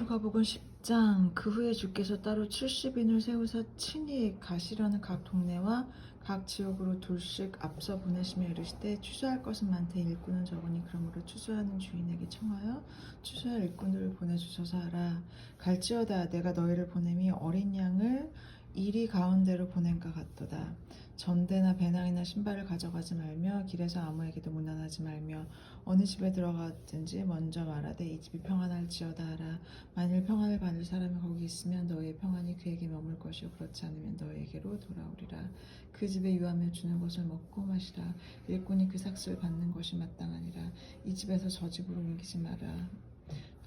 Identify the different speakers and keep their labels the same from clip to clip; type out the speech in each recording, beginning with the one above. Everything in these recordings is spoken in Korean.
Speaker 1: 누가복음 10장. 그 후에 주께서 따로 70인을 세우사 친히 가시려는 각 동네와 각 지역으로 둘씩 앞서 보내시며 이르시되 추수할 것은 많되 일꾼은 적으니 그러므로 추수하는 주인에게 청하여 추수할 일꾼들을 보내주소서 하라. 갈지어다 내가 너희를 보냄이 어린 양을 이리 가운데로 보낸것 같도다. 전대나 배낭이나 신발을 가져가지 말며 길에서 아무에게도 문안하지 말며 어느 집에 들어가든지 먼저 말하되 이 집이 평안할지어다 하라. 만일 평안을 받을 사람이 거기 있으면 너희의 평안이 그에게 머물 것이요 그렇지 않으면 너희에게로 돌아오리라. 그 집에 유하며 주는 것을 먹고 마시라. 일꾼이 그 삭슬을 받는 것이 마땅하니라. 이 집에서 저 집으로 옮기지 마라.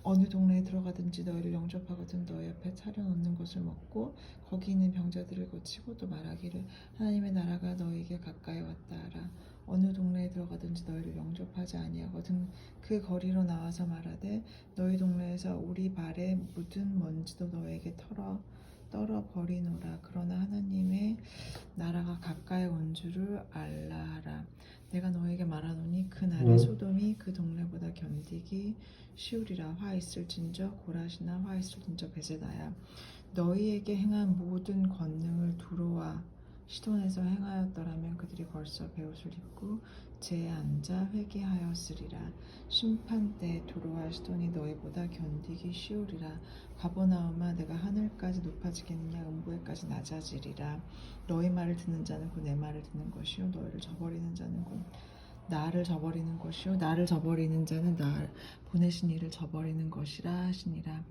Speaker 1: 어느 동네에 들어가든지 너희를 영접하거든 너희 앞에 차려놓는 것을 먹고 거기 있는 병자들을 고치고 또 말하기를 하나님의 나라가 너희에게 가까이 왔다 하라. 어느 동네에 들어가든지 너희를 영접하지 아니하거든 그 거리로 나와서 말하되 너희 동네에서 우리 발에 묻은 먼지도 너희에게 떨어 버리노라. 그러나 하나님의 나라가 가까이 온 줄을 알라 하라. 내가 너에게 말하노니 그 날에 소돔이 그 동네보다 견디기 쉬우리라. 화 있을진저 고라시나 화 있을진저 베세다야. 너희에게 행한 모든 권능을 두로와 시돈에서 행하였더라면 그들이 벌써 베옷을 입고 제에 앉아 회개하였으리라. 심판때 두로와 시돈이 너희보다 견디기 쉬우리라. 가버나움아 내가 하늘까지 높아지겠느냐 음부에까지 낮아지리라. 너희 말을 듣는 자는 곧 내 말을 듣는 것이요 너희를 저버리는 자는 곧 나를 저버리는 것이요 나를 저버리는 자는 나 보내신 이를 저버리는 것이라 하시니라.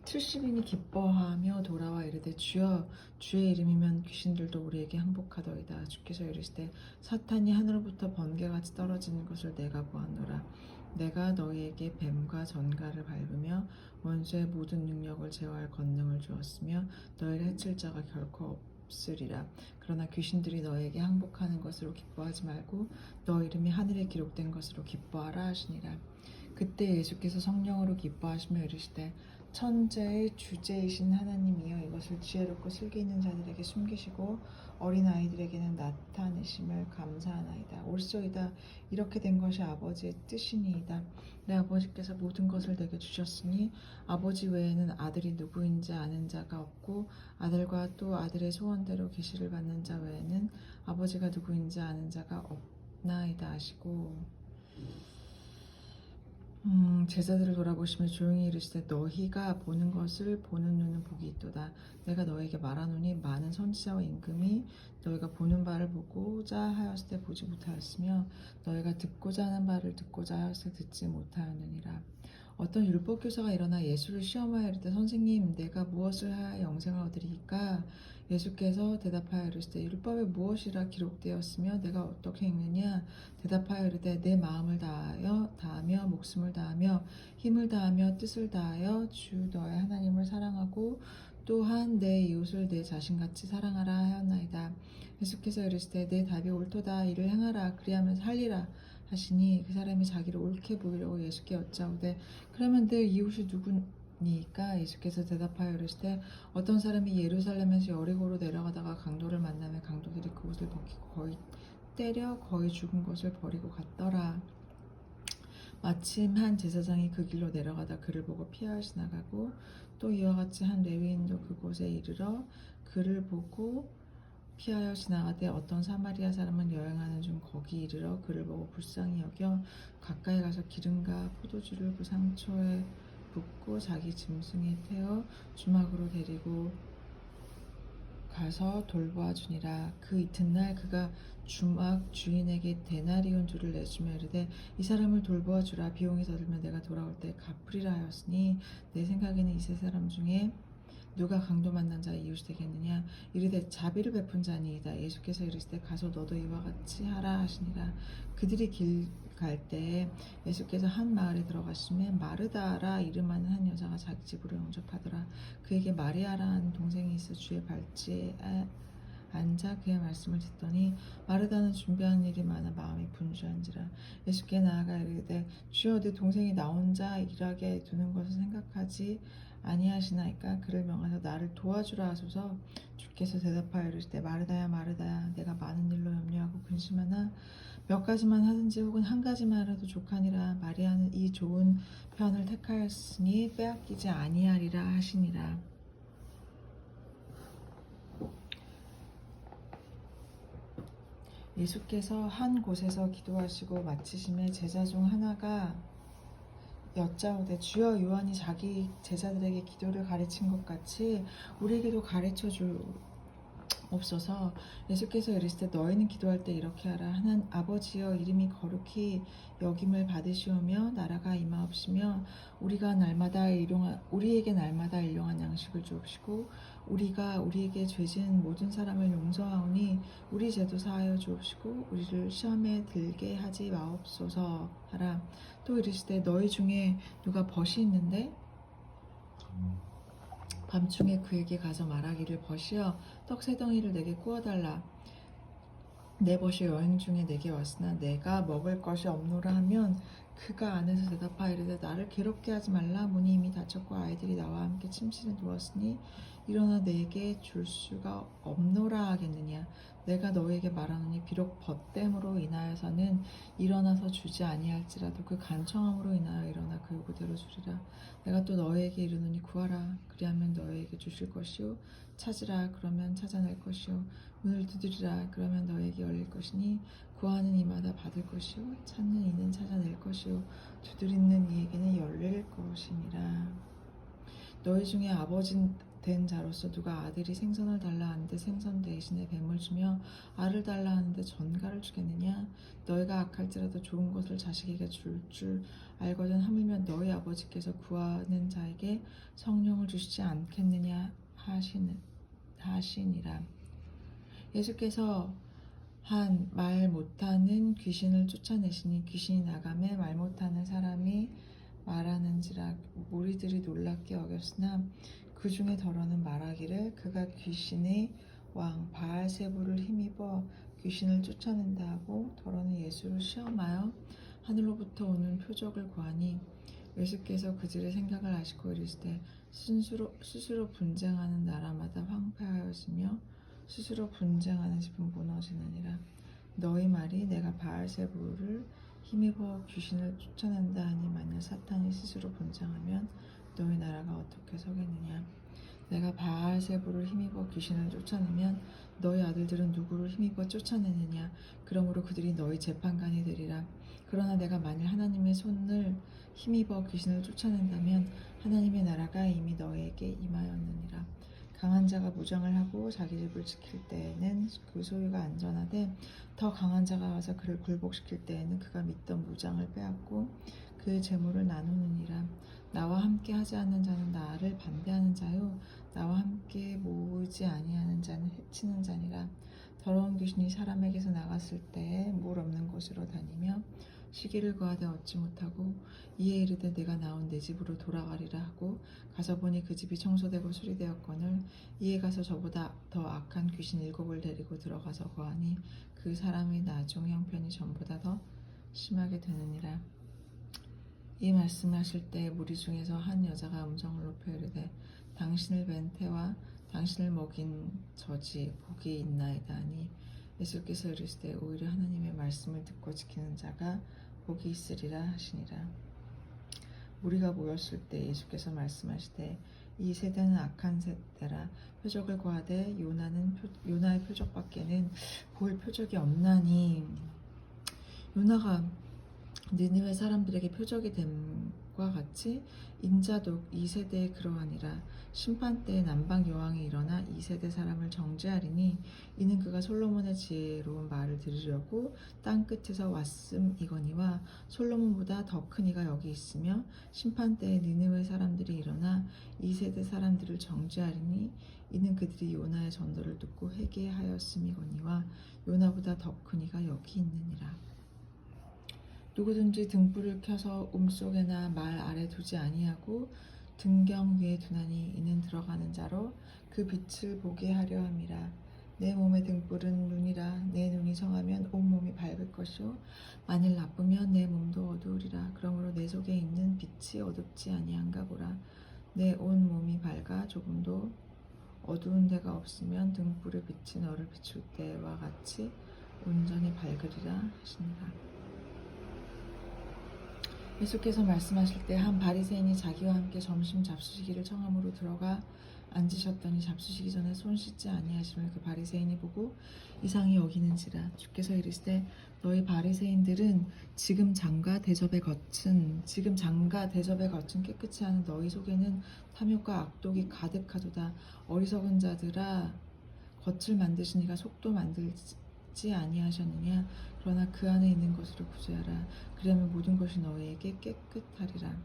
Speaker 1: 70인이 기뻐하며 돌아와 이르되 주여 주의 이름이면 귀신들도 우리에게 항복하더이다. 주께서 이르시되 사탄이 하늘로부터 번개같이 떨어지는 것을 내가 보았노라. 내가 너희에게 뱀과 전갈을 밟으며 원수의 모든 능력을 제어할 권능을 주었으며 너희를 해칠 자가 결코 없으리라. 그러나 귀신들이 너에게 항복하는 것으로 기뻐하지 말고 너 이름이 하늘에 기록된 것으로 기뻐하라 하시니라. 그때 예수께서 성령으로 기뻐하시며 이르시되 천재의 주제이신 하나님이여 이것을 지혜롭고 슬기 있는 자들에게 숨기시고 어린 아이들에게는 나타내심을 감사하나이다. 옳소이다. 이렇게 된 것이 아버지의 뜻이니이다. 내 아버지께서 모든 것을 내게 주셨으니 아버지 외에는 아들이 누구인지 아는 자가 없고 아들과 또 아들의 소원대로 계시를 받는 자 외에는 아버지가 누구인지 아는 자가 없나이다 하시고 제자들을 돌아보시며 조용히 이르시되 너희가 보는 것을 보는 눈은 복이 있도다. 내가 너에게 말하노니 많은 선지자와 임금이 너희가 보는 바를 보고자 하였을 때 보지 못하였으며 너희가 듣고자 하는 바를 듣고자 하였을 때 듣지 못하였느니라. 어떤 율법교사가 일어나 예수를 시험하여 이르되 선생님 내가 무엇을 하여 영생을 얻으리이까? 예수께서 대답하여 이르시되 율법에 무엇이라 기록되었으며 내가 어떻게 읽느냐? 대답하여 이르되 내 마음을 다하며 목숨을 다하며 힘을 다하며 뜻을 다하여 주 너의 하나님을 사랑하고 또한 내 이웃을 내 자신같이 사랑하라 하였나이다. 예수께서 이르시되 내 답이 옳도다. 이를 행하라. 그리하면 살리라 하시니 그 사람이 자기를 옳게 보이려고 예수께 여짜오되 그러면 내 이웃이 누구니까? 예수께서 대답하여 이르시되 어떤 사람이 예루살렘에서 여리고로 내려가다가 강도를 만나며 강도들이 그 옷을 벗기고 거의 죽은 것을 버리고 갔더라. 마침 한 제사장이 그 길로 내려가다 그를 보고 피하여 지나가고 또 이와 같이 한 레위인도 그곳에 이르러 그를 보고 피하여 지나가되 어떤 사마리아 사람은 여행하는 중 거기 이르러 그를 보고 불쌍히 여겨 가까이 가서 기름과 포도주를 그 상처에 붓고 자기 짐승에 태워 주막으로 데리고 가서 돌보아 주니라. 그 이튿날 그가 주막 주인에게 데나리온 둘을 내주며 이르되 이 사람을 돌보아 주라. 비용이 더 들면 내가 돌아올 때 갚으리라 하였으니 내 생각에는 이 세 사람 중에 누가 강도 만난 자의 이웃이 되겠느냐? 이르되 자비를 베푼 자니이다. 예수께서 이르시되 가서 너도 이와 같이 하라 하시니라. 그들이 길 갈 때에 예수께서 한 마을에 들어가시매 마르다라 이름하는 한 여자가 자기 집으로 영접하더라. 그에게 마리아라는 동생이 있어 주의 발치에 앉아 그의 말씀을 듣더니 마르다는 준비한 일이 많아 마음이 분주한지라. 예수께 나아가 이르되 주여 내 동생이 나 혼자 일하게 두는 것을 생각하지 아니하시나이까? 그를 명하사 나를 도와주라 하소서. 주께서 대답하여 이르시되 마르다야 마르다야 내가 많은 일로 염려하고 근심하나 몇 가지만 하든지 혹은 한 가지만 하라도 족하니라. 마리아는 이 좋은 편을 택하였으니 빼앗기지 아니하리라 하시니라. 예수께서 한 곳에서 기도하시고 마치심에 제자 중 하나가 여짜오되 주여, 요한이 자기 제자들에게 기도를 가르친 것 같이 우리에게도 가르쳐 주옵소서. 예수께서 이르시되 너희는 기도할 때 이렇게 하라. 하나님 아버지여, 이름이 거룩히 여김을 받으시오며 나라가 임하옵시며 우리에게 날마다 일용한 양식을 주옵시고 우리가 우리에게 죄진 모든 사람을 용서하오니 우리 죄도 사하여 주옵시고 우리를 시험에 들게 하지 마옵소서 하라. 또 이르시되 너희 중에 누가 벗이 있는데 밤중에 그에게 가서 말하기를 벗이여 떡 세 덩이를 내게 구워달라. 내 벗이 여행 중에 내게 왔으나 내가 먹을 것이 없노라 하면 그가 안에서 대답하이르되 나를 괴롭게 하지 말라. 문이 이미 닫혔고 아이들이 나와 함께 침실에 누웠으니 일어나 내게 줄 수가 없노라 하겠느냐. 내가 너희에게 말하노니 비록 벗됨으로 인하여서는 일어나서 주지 아니할지라도 그 간청함으로 인하여 일어나 그 요구대로 주리라. 내가 또 너희에게 이르노니 구하라 그리하면 너희에게 주실 것이요 찾으라 그러면 찾아낼 것이요 문을 두드리라 그러면 너희에게 열릴 것이니 구하는 이마다 받을 것이요 찾는 이는 찾아낼 것이요 두드리는 이에게는 열릴 것이니라. 너희 중에 아버지 된 자로서 누가 아들이 생선을 달라 하는데 생선 대신에 뱀을 주며 알을 달라 하는데 전갈을 주겠느냐. 너희가 악할지라도 좋은 것을 자식에게 줄 알거든 하물며 너희 아버지께서 구하는 자에게 성령을 주시지 않겠느냐 하시니라. 예수께서 한 말 못하는 귀신을 쫓아내시니 귀신이 나가매 말 못하는 사람이 말하는지라. 무리들이 놀랍게 여겼으나 그 중에 더러는 말하기를 그가 귀신의 왕 바알세부를 힘입어 귀신을 쫓아낸다 하고 더러는 예수를 시험하여 하늘로부터 오는 표적을 구하니 예수께서 그들의 생각을 아시고 이르시되 스스로 분쟁하는 나라마다 황폐하여지며 스스로 분쟁하는 집은 무너지느니라. 너희 말이 내가 바알세부를 힘입어 귀신을 쫓아낸다 하니 만일 사탄이 스스로 분쟁하면 너희 나라가 어떻게 서겠느냐. 내가 바알세부를 힘입어 귀신을 쫓아내면 너희 아들들은 누구를 힘입어 쫓아내느냐. 그러므로 그들이 너희 재판관이 되리라. 그러나 내가 만일 하나님의 손을 힘입어 귀신을 쫓아낸다면 하나님의 나라가 이미 너희에게 임하였느니라. 강한 자가 무장을 하고 자기 집을 지킬 때에는 그 소유가 안전하되 더 강한 자가 와서 그를 굴복시킬 때에는 그가 믿던 무장을 빼앗고 그 재물을 나누느니라. 나와 함께 하지 않는 자는 나를 반대하는 자요 나와 함께 모으지 아니하는 자는 해치는 자니라. 더러운 귀신이 사람에게서 나갔을 때에 물 없는 곳으로 다니며 시기를 구하되 얻지 못하고 이에 이르되 내가 나온 내 집으로 돌아가리라 하고 가서 보니 그 집이 청소되고 수리되었거늘 이에 가서 저보다 더 악한 귀신 7을 데리고 들어가서 거하니 그 사람의 나중 형편이 전보다 더 심하게 되느니라. 이 말씀하실 때 무리 중에서 한 여자가 음성을 높여 이르되 당신을 뵌 태와 당신을 먹인 저지 복이 있나이다 하니 예수께서 이르시되 오히려 하나님의 말씀을 듣고 지키는 자가 복이 있으리라 하시니라. 무리가 모였을 때 예수께서 말씀하시되 이 세대는 악한 세대라. 표적을 구하되 요나의 표적밖에는 볼 표적이 없나니. 요나가 니느웨 사람들에게 표적이 됨과 같이 인자도 이 세대에 그러하니라. 심판 때에 남방 여왕이 일어나 이 세대 사람을 정죄하리니 이는 그가 솔로몬의 지혜로운 말을 들으려고 땅 끝에서 왔음이거니와 솔로몬보다 더 큰 이가 여기 있으며 심판 때에 니느웨 사람들이 일어나 이 세대 사람들을 정죄하리니 이는 그들이 요나의 전도를 듣고 회개하였음이거니와 요나보다 더 큰 이가 여기 있느니라. 누구든지 등불을 켜서 움속에나 말 아래 두지 아니하고 등경 위에 두나니 이는 들어가는 자로 그 빛을 보게 하려 함이라. 내 몸의 등불은 눈이라. 내 눈이 성하면 온 몸이 밝을 것이요 만일 나쁘면 내 몸도 어두우리라. 그러므로 내 속에 있는 빛이 어둡지 아니한가 보라. 내 온 몸이 밝아 조금도 어두운 데가 없으면 등불의 빛이 너를 비출 때와 같이 온전히 밝으리라 하시니라. 예수께서 말씀하실 때 한 바리새인이 자기와 함께 점심 잡수시기를 청함으로 들어가 앉으셨더니 잡수시기 전에 손 씻지 아니하심을 그 바리새인이 보고 이상히 여기는지라. 주께서 이르시되 너희 바리새인들은 지금 장과 대접에 거친 깨끗이 하는 너희 속에는 탐욕과 악독이 가득하도다. 어리석은 자들아, 겉을 만드시니가 속도 만들지 아니하셨느냐. 그러나 그 안에 있는 것으로 구제하라. 그러면 모든 것이 너희에게 깨끗하리라.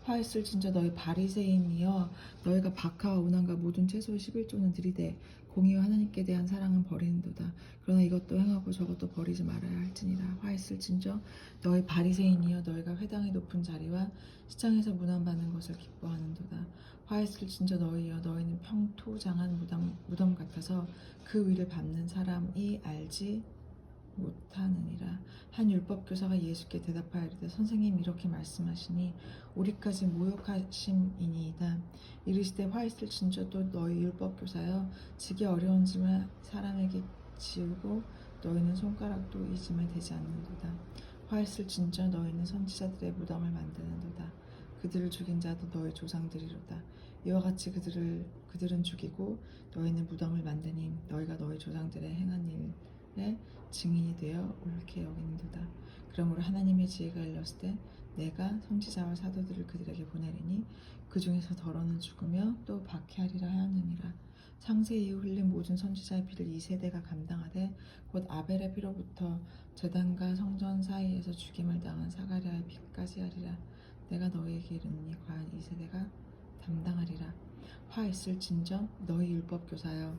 Speaker 1: 화했을진저 너희 바리새인이여, 너희가 박하와 운항과 모든 채소의 11조는 들이되 공의와 하나님께 대한 사랑은 버리는도다. 그러나 이것도 행하고 저것도 버리지 말아야 할지니라. 화했을진저 너희 바리새인이여, 너희가 회당의 높은 자리와 시장에서 문안받는 것을 기뻐하는도다. 화했을진저 너희여, 너희는 평토장한 무덤 같아서 그 위를 밟는 사람이 알지 못하느니라. 한 율법교사가 예수께 대답하여 이르되 선생님, 이렇게 말씀하시니 우리까지 모욕하심이니이다. 이르시되 화했을진저 또 너희 율법교사여, 지기 어려운 짐을 사람에게 지우고 너희는 손가락도 이 짐에 대지 않는도다. 화했을진저 너희는 선지자들의 무덤을 만드는도다. 그들을 죽인 자도 너희 조상들이로다. 이와 같이 그들은 죽이고 너희는 무덤을 만드니 너희가 너희 조상들의 행한 일에 증인이 되어 옳게 여기는도다. 그러므로 하나님의 지혜가 일렀을 때 내가 선지자와 사도들을 그들에게 보내리니 그 중에서 더러는 죽으며 또 박해하리라 하였느니라. 창세 이후 흘린 모든 선지자의 피를 이 세대가 감당하되 곧 아벨의 피로부터 제단과 성전 사이에서 죽임을 당한 사가랴의 피까지 하리라. 내가 너희에게 이르노니 과연 이 세대가 담당하리라. 화 있을진저 너희 율법교사여,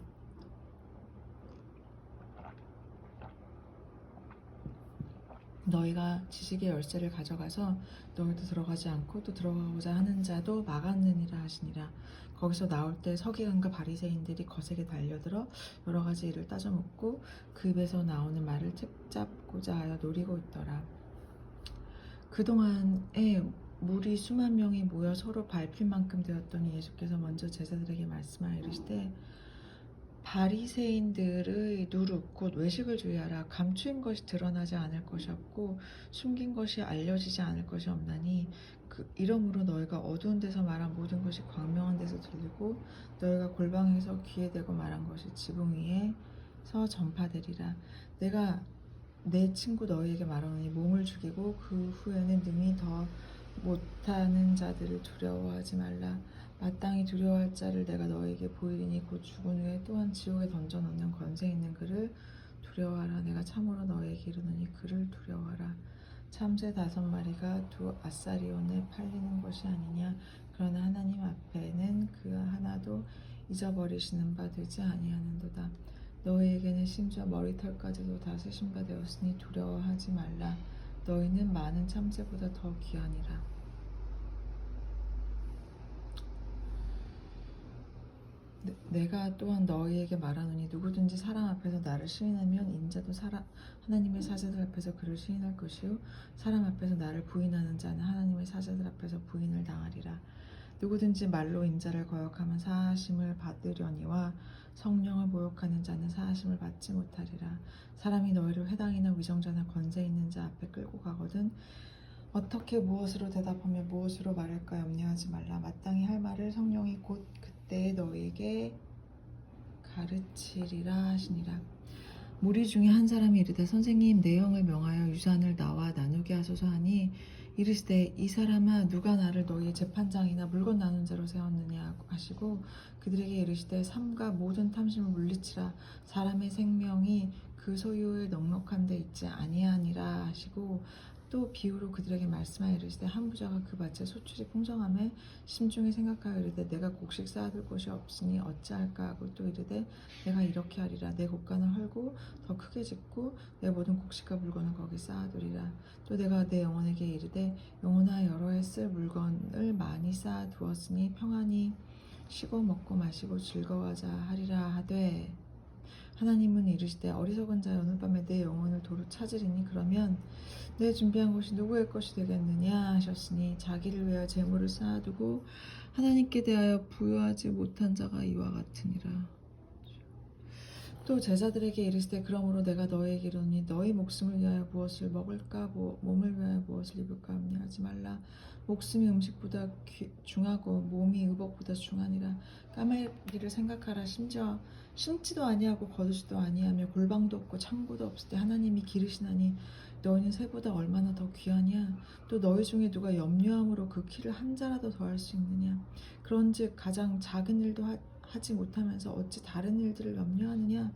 Speaker 1: 너희가 지식의 열쇠를 가져가서 너희도 들어가지 않고 또 들어가고자 하는 자도 막았느니라 하시니라. 거기서 나올 때 서기관과 바리새인들이 거세게 달려들어 여러 가지 일을 따져묻고 그 입에서 나오는 말을 틈잡고자 하여 노리고 있더라. 그동안에 무리 수만 명이 모여 서로 밟힐 만큼 되었더니 예수께서 먼저 제자들에게 말씀하여 이르시되 바리새인들의 누룩 곧 외식을 주의하라. 감추인 것이 드러나지 않을 것이 없고 숨긴 것이 알려지지 않을 것이 없나니 이러므로 너희가 어두운 데서 말한 모든 것이 광명한 데서 들리고 너희가 골방에서 귀에 대고 말한 것이 지붕 위에서 전파되리라. 내가 내 친구 너희에게 말하노니 몸을 죽이고 그 후에는 능히 더 못하는 자들을 두려워하지 말라. 마땅히 두려워할 자를 내가 너에게 보이리니 곧 죽은 후에 또한 지옥에 던져놓는 권세 있는 그를 두려워하라. 내가 참으로 너에게 이르노니 그를 두려워하라. 참새 5마리가 2아사리온에 팔리는 것이 아니냐. 그러나 하나님 앞에는 그 하나도 잊어버리시는 바 되지 아니하는도다. 너희에게는 심지어 머리털까지도 다 세신 바 되었으니 두려워하지 말라. 너희는 많은 참새보다 더 귀하니라. 내가 또한 너희에게 말하노니 누구든지 사람 앞에서 나를 시인하면 인자도 하나님의 사자들 앞에서 그를 시인할 것이요 사람 앞에서 나를 부인하는 자는 하나님의 사자들 앞에서 부인을 당하리라. 누구든지 말로 인자를 거역하면 사하심을 받으려니와 성령을 모욕하는 자는 사하심을 받지 못하리라. 사람이 너희를 회당이나 위정자나 권세 있는 자 앞에 끌고 가거든 어떻게 무엇으로 대답하며 무엇으로 말할까 염려하지 말라. 마땅히 할 말을 성령이 곧 그때 너희에게 가르치리라 하시니라. 무리 중에 한 사람이 이르되 선생님, 내 형을 명하여 유산을 나와 나누게 하소서 하니 이르시되 이 사람아, 누가 나를 너희의 재판장이나 물건 나눈 자로 세웠느냐 하시고 그들에게 이르시되 삶과 모든 탐심을 물리치라. 사람의 생명이 그 소유의 넉넉한 데 있지 아니하니라 하시고 또 비유로 그들에게 말씀하여 이르시되 한 부자가 그 밭에 소출이 풍성함에 심중에 생각하여 이르되 내가 곡식 쌓아둘 곳이 없으니 어찌할까 하고 또 이르되 내가 이렇게 하리라. 내 곡간을 헐고 더 크게 짓고 내 모든 곡식과 물건을 거기 쌓아두리라. 또 내가 내 영혼에게 이르되 영혼아, 여러 해 쓸 물건을 많이 쌓아두었으니 평안히 쉬고 먹고 마시고 즐거워하자 하리라 하되 하나님은 이르시되 어리석은 자여, 오늘 밤에 내 영혼을 도로 찾으리니 그러면 내 준비한 것이 누구의 것이 되겠느냐 하셨으니 자기를 위하여 재물을 쌓아두고 하나님께 대하여 부유하지 못한 자가 이와 같으니라. 또 제자들에게 이르시되 그러므로 내가 너희에게 이르노니 너희 목숨을 위하여 무엇을 먹을까 몸을 위하여 무엇을 입을까 염려하지 말라. 목숨이 음식보다 중하고 몸이 의복보다 중하니라. 까마귀를 생각하라. 심지어 심지도 아니하고 거두지도 아니하며 골방도 없고 창고도 없을 때 하나님이 기르시나니 너희는 새보다 얼마나 더 귀하냐. 또 너희 중에 누가 염려함으로 그 키를 한 자라도 더할 수 있느냐. 그런즉 가장 작은 일도 하지 못하면서 어찌 다른 일들을 염려하느냐.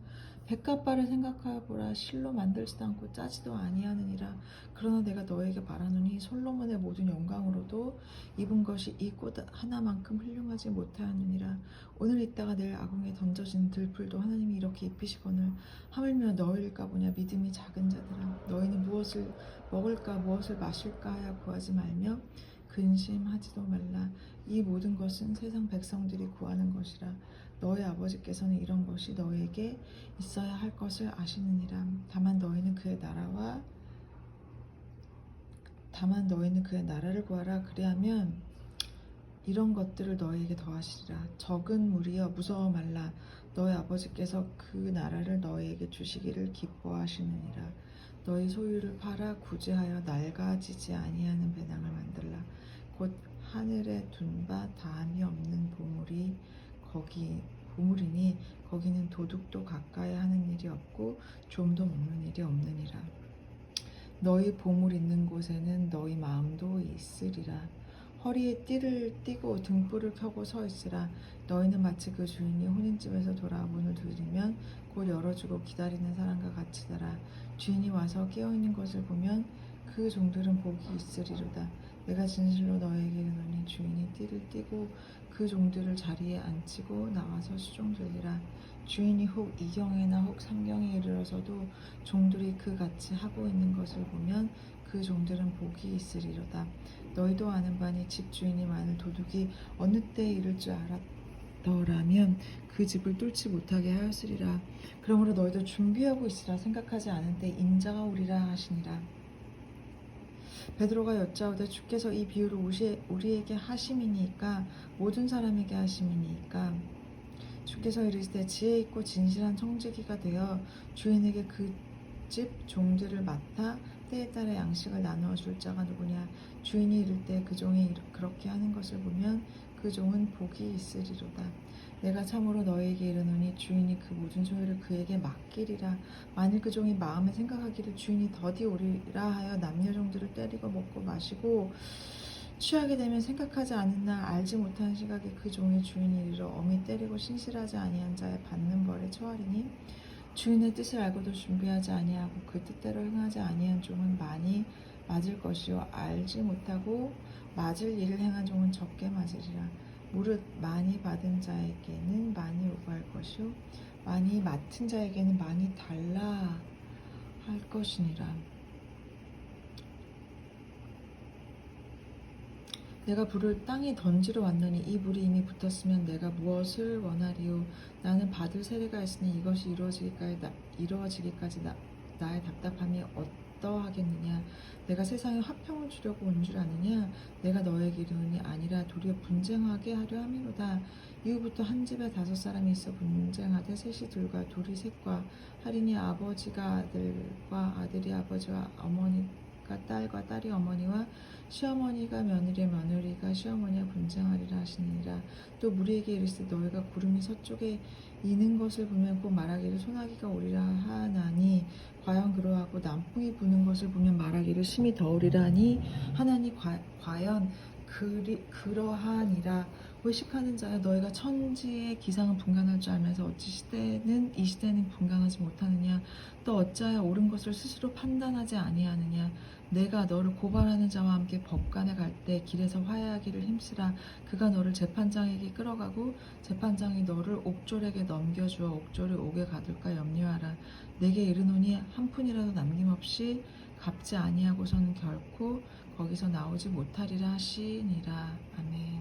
Speaker 1: 백합발을 생각하여 보라. 실로 만들지도 않고 짜지도 아니하느니라. 그러나 내가 너에게 말하노니 솔로몬의 모든 영광으로도 입은 것이 이 꽃 하나만큼 훌륭하지 못하였느니라. 오늘 있다가 내일 아궁이에 던져진 들풀도 하나님이 이렇게 입히시거늘 하물며 너희일까 보냐. 믿음이 작은 자들아, 너희는 무엇을 먹을까 무엇을 마실까 하여 구하지 말며 근심하지도 말라. 이 모든 것은 세상 백성들이 구하는 것이라. 너희 아버지께서는 이런 것이 너희에게 있어야 할 것을 아시느니라. 다만 너희는 그의 나라를 구하라. 그리하면 이런 것들을 너희에게 더하시리라. 적은 무리여 무서워 말라. 너희 아버지께서 그 나라를 너희에게 주시기를 기뻐하시느니라. 너희 소유를 팔아 구제하여 낡아지지 아니하는 배낭을 만들라. 곧 하늘에 둔 바 다함이 없는 보물이니 거기는 도둑도 가까이 하는 일이 없고 좀도 먹는 일이 없느니라. 너희 보물 있는 곳에는 너희 마음도 있으리라. 허리에 띠를 띠고 등불을 켜고 서 있으라. 너희는 마치 그 주인이 혼인집에서 돌아와 문을 두드리면 곧 열어주고 기다리는 사람과 같이더라. 주인이 와서 깨어있는 것을 보면 그 종들은 복이 있으리로다. 내가 진실로 너희에게 이르노니 주인이 띠를 띠고 그 종들을 자리에 앉히고 나와서 수종들리라. 주인이 혹 2경에나 혹 3경에 이르러서도 종들이 그같이 하고 있는 것을 보면 그 종들은 복이 있으리로다. 너희도 아는 바니 집 주인이 만일 도둑이 어느 때에 이를 줄 알았더라면 그 집을 뚫지 못하게 하였으리라. 그러므로 너희도 준비하고 있으라. 생각하지 않은 때 인자가 오리라 하시니라. 베드로가 여짜오되 주께서 이 비유를 우리에게 하심이니까 모든 사람에게 하심이니까. 주께서 이르시되 지혜 있고 진실한 청지기가 되어 주인에게 그 집 종들을 맡아 때에 따라 양식을 나누어 줄 자가 누구냐. 주인이 이를 때 그 종이 그렇게 하는 것을 보면 그 종은 복이 있으리로다. 내가 참으로 너희에게 이르노니 주인이 그 모든 소유를 그에게 맡기리라. 만일 그 종이 마음에 생각하기를 주인이 더디 오리라 하여 남녀 종들을 때리고 먹고 마시고 취하게 되면 생각하지 않은 나 알지 못하는 시각에 그 종의 주인이 이르러 엄히 때리고 신실하지 아니한 자의 받는 벌에 처하리니 주인의 뜻을 알고도 준비하지 아니하고 그 뜻대로 행하지 아니한 종은 많이 맞을 것이요 알지 못하고 맞을 일을 행한 종은 적게 맞으리라. 무릇 많이 받은 자에게는 많이 요구할 것이요 많이 맡은 자에게는 많이 달라 할 것이니라. 내가 불을 땅에 던지러 왔노니 이 불이 이미 붙었으면 내가 무엇을 원하리요. 나는 받을 세례가 있으니 이것이 이루어지기까지 나의 답답함이 어떠하겠느냐. 내가 세상에 화평을 주려고 온 줄 아느냐. 내가 너에게 이르노니 아니라 도리어 분쟁하게 하려 함이로다. 이후부터 한 집에 5사람이 있어 분쟁하되 셋이 둘과 둘이 셋과 하리니 아버지가 아들과 아들이 아버지와 어머니가 딸과 딸이 어머니와 시어머니가 며느리와 며느리가 시어머니와 분쟁하리라 하시니라. 또 무리에게 이르시되 너희가 구름이 서쪽에 이는 것을 보면 꼭 말하기를 소나기가 오리라 하나니 과연 그러하고 남풍이 부는 것을 보면 말하기를 심히 더우리라 하니 하나니 과연 그러하니라. 의식하는 자야, 너희가 천지의 기상은 분간할 줄 알면서 어찌 이 시대는 분간하지 못하느냐. 또 어찌하여 옳은 것을 스스로 판단하지 아니하느냐. 내가 너를 고발하는 자와 함께 법관에 갈 때 길에서 화해하기를 힘쓰라. 그가 너를 재판장에게 끌어가고 재판장이 너를 옥졸에게 넘겨주어 옥졸이 옥에 가둘까 염려하라. 내게 이르노니 한 푼이라도 남김없이 갚지 아니하고서는 결코 거기서 나오지 못하리라 하시니라. 아멘.